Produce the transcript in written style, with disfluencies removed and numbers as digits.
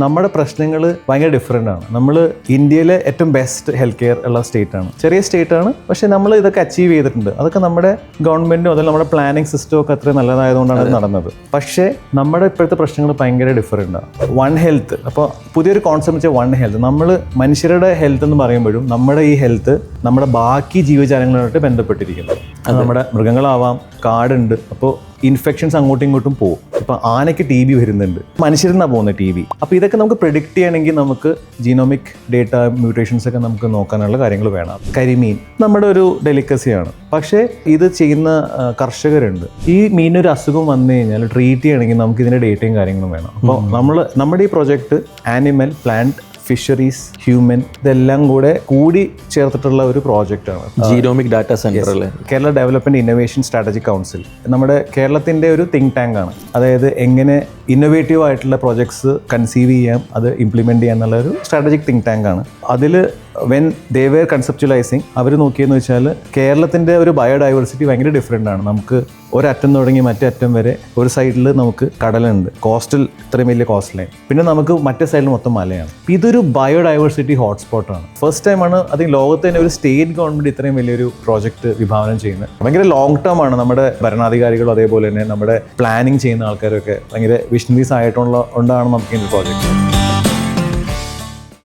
നമ്മുടെ പ്രശ്നങ്ങൾ ഭയങ്കര ഡിഫറെൻ്റ് ആണ്. നമ്മൾ ഇന്ത്യയിലെ ഏറ്റവും ബെസ്റ്റ് ഹെൽത്ത് കെയർ ഉള്ള സ്റ്റേറ്റ് ആണ്, ചെറിയ സ്റ്റേറ്റ് ആണ്, പക്ഷെ നമ്മൾ ഇതൊക്കെ അച്ചീവ് ചെയ്തിട്ടുണ്ട്. അതൊക്കെ നമ്മുടെ ഗവൺമെന്റും അതുപോലെ നമ്മുടെ പ്ലാനിങ് സിസ്റ്റവും ഒക്കെ അത്രയും നല്ലതായതുകൊണ്ടാണ് അത് നടന്നത്. പക്ഷേ നമ്മുടെ ഇപ്പോഴത്തെ പ്രശ്നങ്ങൾ ഭയങ്കര ഡിഫറെൻ്റ് ആണ്. വൺ ഹെൽത്ത്, അപ്പോൾ പുതിയൊരു കോൺസെപ്റ്റ് വെച്ചാൽ വൺ ഹെൽത്ത്. നമ്മൾ മനുഷ്യരുടെ ഹെൽത്ത് എന്ന് പറയുമ്പോഴും നമ്മുടെ ഈ ഹെൽത്ത് നമ്മുടെ ബാക്കി ജീവജാലങ്ങളുമായിട്ട് ബന്ധപ്പെട്ടിരിക്കുന്നു. അത് നമ്മുടെ മൃഗങ്ങളാവാം, കാടുണ്ട്, അപ്പോൾ ഇൻഫെക്ഷൻസ് അങ്ങോട്ടും ഇങ്ങോട്ടും പോകും. ഇപ്പം ആനയ്ക്ക് TB വരുന്നുണ്ട്, മനുഷ്യരിന്നാണ് പോകുന്നത് TB. അപ്പോൾ ഇതൊക്കെ നമുക്ക് പ്രിഡിക്റ്റ് ചെയ്യണമെങ്കിൽ നമുക്ക് ജീനോമിക് ഡേറ്റ മ്യൂട്ടേഷൻസ് ഒക്കെ നമുക്ക് നോക്കാനുള്ള കാര്യങ്ങൾ വേണം. കരിമീൻ നമ്മുടെ ഒരു ഡെലിക്കസിയാണ്, പക്ഷേ ഇത് ചെയ്യുന്ന കർഷകരുണ്ട്. ഈ മീനൊരു അസുഖം വന്നു കഴിഞ്ഞാൽ ട്രീറ്റ് ചെയ്യണമെങ്കിൽ നമുക്ക് ഇതിൻ്റെ ഡേറ്റയും കാര്യങ്ങളും വേണം. അപ്പോൾ നമ്മുടെ ഈ project animal, plant, fisheries, human ഇതെല്ലാം കൂടി ചേർത്തിട്ടുള്ള ഒരു പ്രോജക്റ്റാണ് ജീനോമിക് ഡാറ്റ സെന്റർ അല്ലേ. Kerala development innovation strategic council നമ്മുടെ കേരളത്തിന്റെ ഒരു തിങ്ക് ടാങ്ക് ആണ്. അതായത് എങ്ങനെ ഇന്നോവേറ്റീവ് ആയിട്ടുള്ള പ്രോജക്ട്സ് കൺസീവ് ചെയ്യാം, അത് ഇംപ്ലിമെന്റ് ചെയ്യാം എന്നുള്ള ഒരു സ്ട്രാറ്റജിക് തിങ്ക് ടാങ്ക് ആണ്. അതിൽ വെൻ ദേ വെയർ കൺസെപ്ച്വലൈസിങ് അവർ നോക്കിയെന്ന് വെച്ചാൽ കേരളത്തിൻ്റെ ഒരു ബയോഡൈവേഴ്സിറ്റി ഭയങ്കര ഡിഫറെൻ്റ് ആണ്. നമുക്ക് ഒരറ്റം തുടങ്ങി മറ്റേ അറ്റം വരെ ഒരു സൈഡിൽ നമുക്ക് കടലുണ്ട്, കോസ്റ്റൽ ഇത്രയും വലിയ കോസ്റ്റ് ലൈൻ, പിന്നെ നമുക്ക് മറ്റേ സൈഡിൽ മൊത്തം മലയാണ്. ഇതൊരു ബയോഡൈവേഴ്സിറ്റി ഹോട്ട്സ്പോട്ടാണ്. ഫസ്റ്റ് ടൈമാണ് അത് ലോകത്ത് തന്നെ ഒരു സ്റ്റേറ്റ് ഗവൺമെൻറ് ഇത്രയും വലിയൊരു പ്രോജക്റ്റ് വിഭാവനം ചെയ്യുന്നത്. ഭയങ്കര ലോങ് ടേം ആണ്. നമ്മുടെ ഭരണാധികാരികളും അതേപോലെ തന്നെ നമ്മുടെ പ്ലാനിങ് ചെയ്യുന്ന ആൾക്കാരൊക്കെ ഭയങ്കര വിഷണറീസ് ആയിട്ടുള്ള കൊണ്ടാണ് നമുക്ക് ഈ പ്രോജക്റ്റ്.